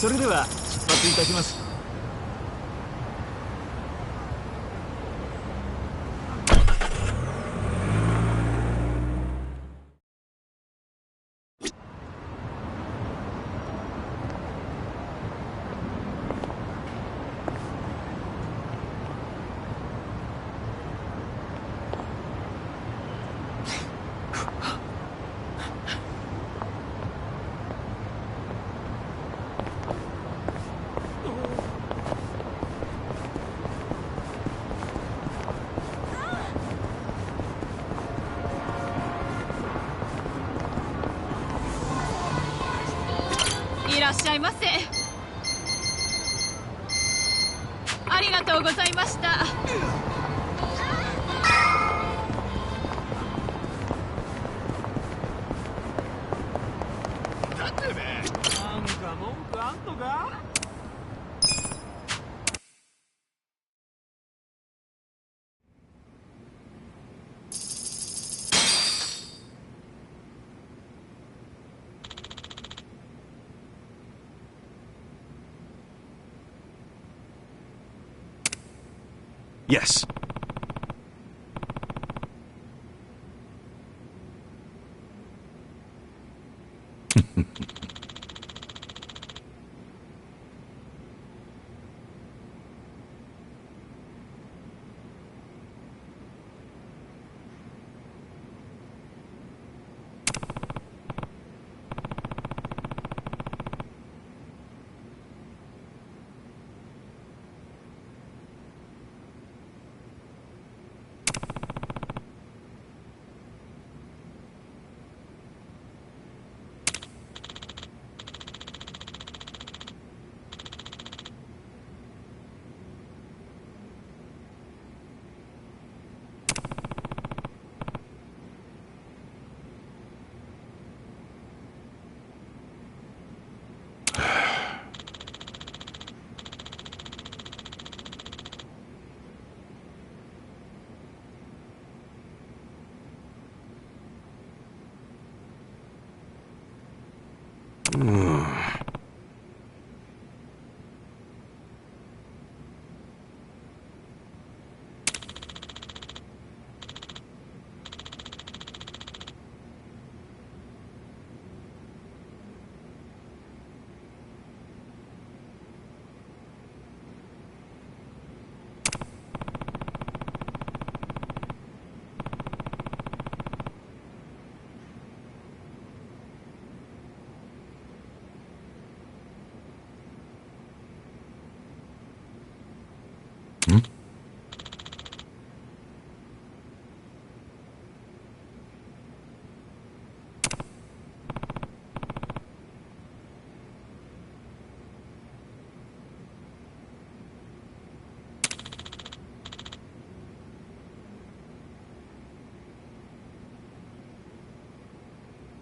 それでは出発いたします。いらっしゃいませ。ありがとうございました。なんでね、なんか文句あんのか。Yes.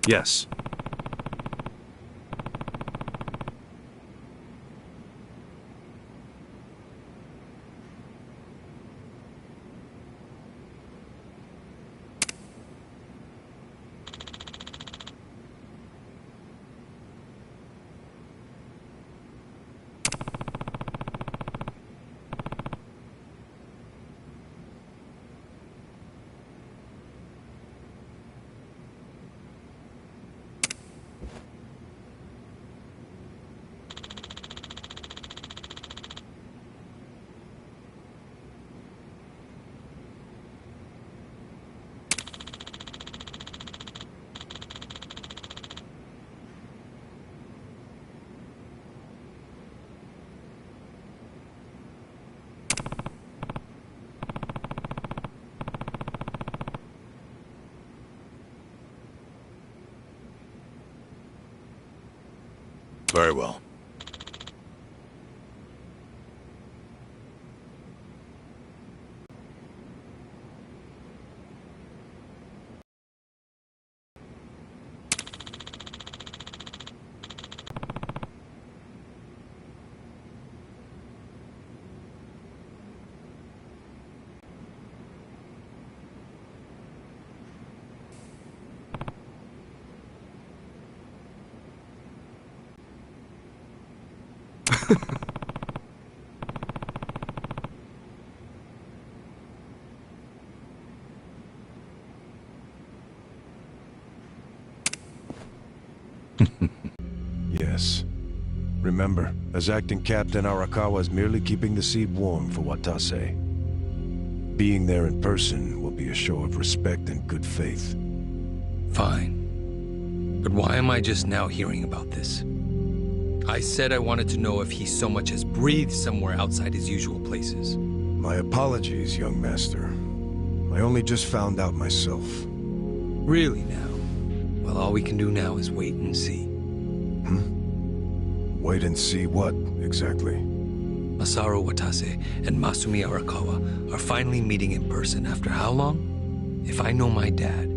Yes. Very well. Yes. Remember, as acting captain, Arakawa is merely keeping the seat warm for Watase. Being there in person will be a show of respect and good faith. Fine. But why am I just now hearing about this? I said I wanted to know if he so much as breathed somewhere outside his usual places. My apologies, young master. I only just found out myself. Really now? Well, all we can do now is wait and see. Wait and see what, exactly? Masaru Watase and Masumi Arakawa are finally meeting in person after how long? If I know my dad,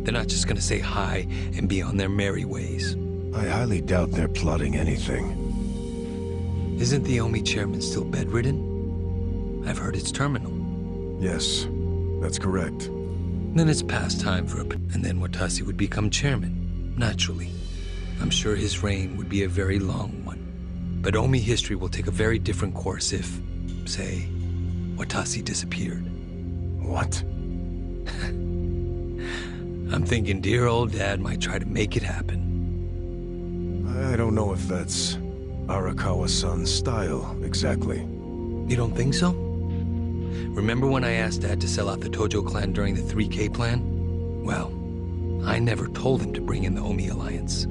they're not just gonna say hi and be on their merry ways. I highly doubt they're plotting anything. Isn't the OMI chairman still bedridden? I've heard it's terminal. Yes, that's correct. Then it's past time for and then Watase would become chairman, naturally. I'm sure his reign would be a very long one. But OMI history will take a very different course if, say, Watase disappeared. What? I'm thinking dear old dad might try to make it happen. I don't know if that's Arakawa-san's style, exactly. You don't think so? Remember when I asked Dad to sell out the Tojo clan during the 3K plan? Well, I never told him to bring in the OMI alliance.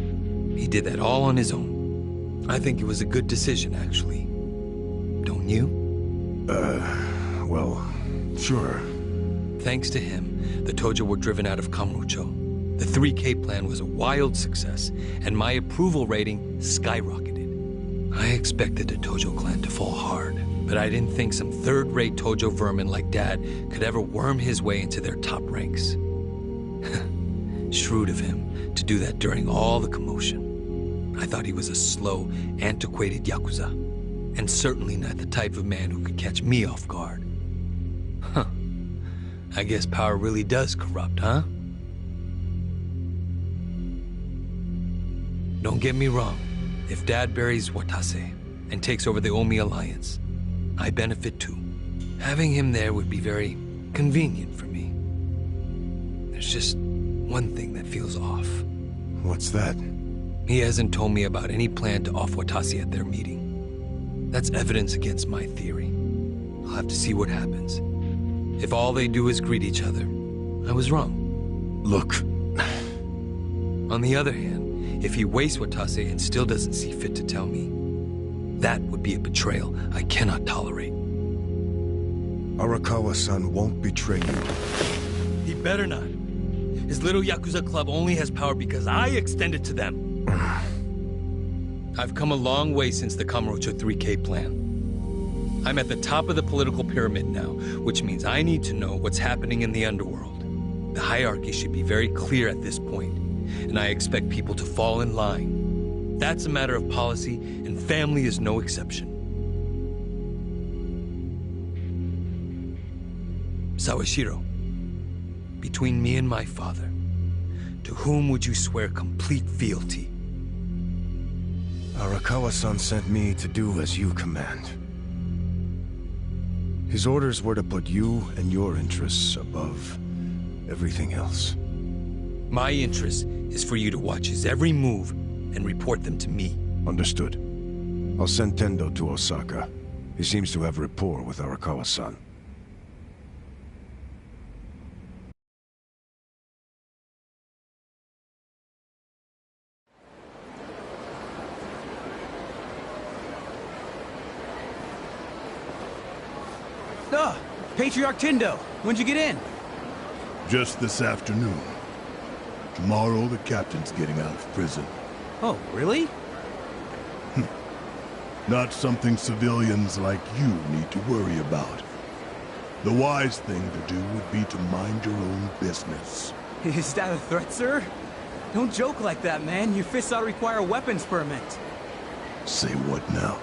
He did that all on his own. I think it was a good decision, actually. Don't you? Well, sure. Thanks to him, the Tojo were driven out of Kamurocho. The 3K plan was a wild success, and my approval rating skyrocketed. I expected the Tojo clan to fall hard, but I didn't think some third-rate Tojo vermin like Dad could ever worm his way into their top ranks. Shrewd of him to do that during all the commotion. I thought he was a slow, antiquated Yakuza, and certainly not the type of man who could catch me off guard. Huh. I guess power really does corrupt, huh? Don't get me wrong. If Dad buries Watase and takes over the OMI alliance, I benefit too. Having him there would be very convenient for me. There's just one thing that feels off. What's that? He hasn't told me about any plan to off Watase at their meeting. That's evidence against my theory. I'll have to see what happens. If all they do is greet each other, I was wrong. Look. On the other hand, if he wastes Watase and still doesn't see fit to tell me, that would be a betrayal I cannot tolerate. Arakawa-san won't betray you. He better not. His little Yakuza club only has power because I extend it to them. I've come a long way since the Kamurocho 3K plan. I'm at the top of the political pyramid now, which means I need to know what's happening in the underworld. The hierarchy should be very clear at this point, and I expect people to fall in line. That's a matter of policy, and family is no exception. Sawashiro, between me and my father, to whom would you swear complete fealty? Arakawa-san sent me to do as you command. His orders were to put you and your interests above everything else. My interest is for you to watch his every move and report them to me. Understood. I'll send Tendo to Osaka. He seems to have rapport with Arakawa-san. Patriarch Tendo, when'd you get in? Just this afternoon. Tomorrow, the captain's getting out of prison. Oh, really? Not something civilians like you need to worry about. The wise thing to do would be to mind your own business. Is that a threat, sir? Don't joke like that, man. Your fists ought to require a weapons permit. Say what now?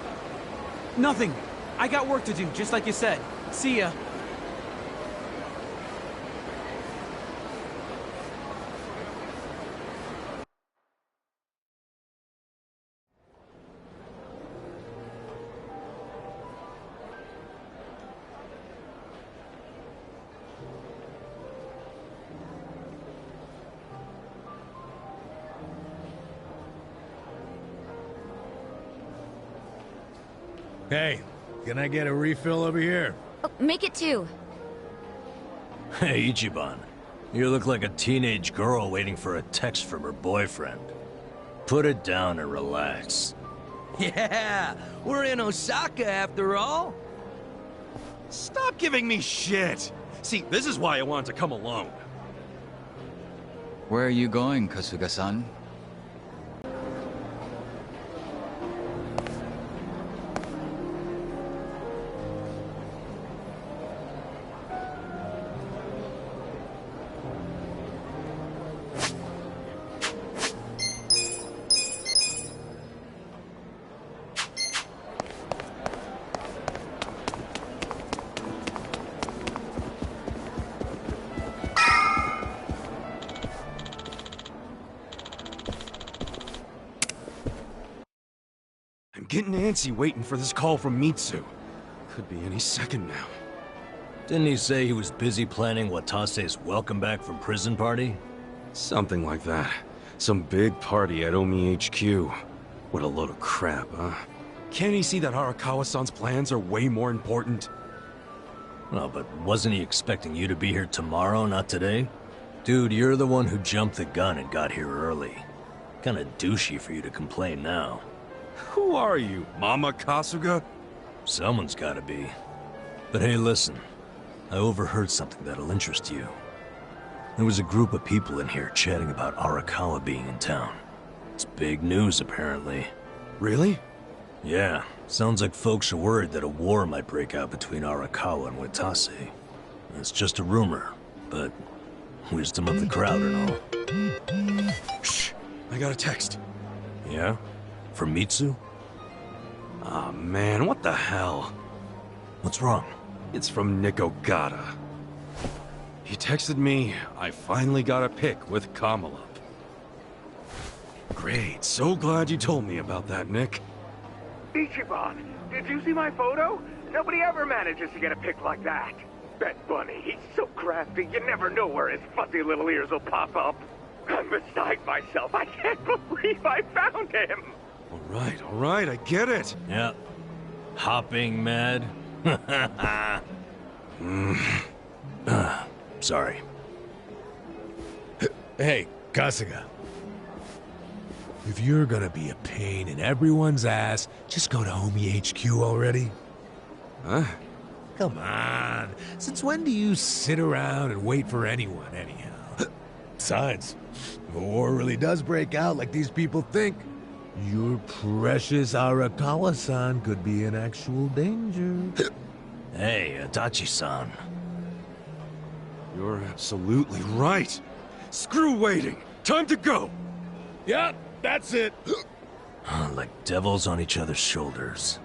Nothing. I got work to do, just like you said. See ya. Hey, can I get a refill over here? Oh, make it 2. Hey, Ichiban. You look like a teenage girl waiting for a text from her boyfriend. Put it down and relax. Yeah, we're in Osaka after all. Stop giving me shit! See, this is why I wanted to come alone. Where are you going, Kasuga-san? I'm getting antsy waiting for this call from Mitsu. Could be any second now. Didn't he say he was busy planning Watase's welcome back from prison party? Something like that. Some big party at Omi HQ. What a load of crap, huh? Can't he see that Arakawa-san's plans are way more important? Well, but wasn't he expecting you to be here tomorrow, not today? Dude, you're the one who jumped the gun and got here early. Kinda douchey for you to complain now. Who are you, Mama Kasuga? Someone's gotta be. But hey, listen. I overheard something that'll interest you. There was a group of people in here chatting about Arakawa being in town. It's big news, apparently. Really? Yeah, sounds like folks are worried that a war might break out between Arakawa and Watase. It's just a rumor, but wisdom of the crowd and all. Shh! I got a text. Yeah? From Mitsu? Aw, man, what the hell? What's wrong? It's from Nick Ogata. He texted me, I finally got a pic with Kamala. Great, so glad you told me about that, Nick. Ichiban, did you see my photo? Nobody ever manages to get a pic like that. Bet Bunny, he's so crafty, you never know where his fuzzy little ears will pop up. I'm beside myself, I can't believe I found him! All right, I get it. Yeah. Hopping mad? Sorry. Hey, Kasuga. If you're gonna be a pain in everyone's ass, just go to Omi HQ already. Huh? Come on. Since when do you sit around and wait for anyone, anyhow? Besides, if a war really does break out like these people think, your precious Arakawa-san could be in actual danger. Hey, Itachi-san. You're absolutely right. Screw waiting. Time to go. Yep, that's it. Like devils on each other's shoulders.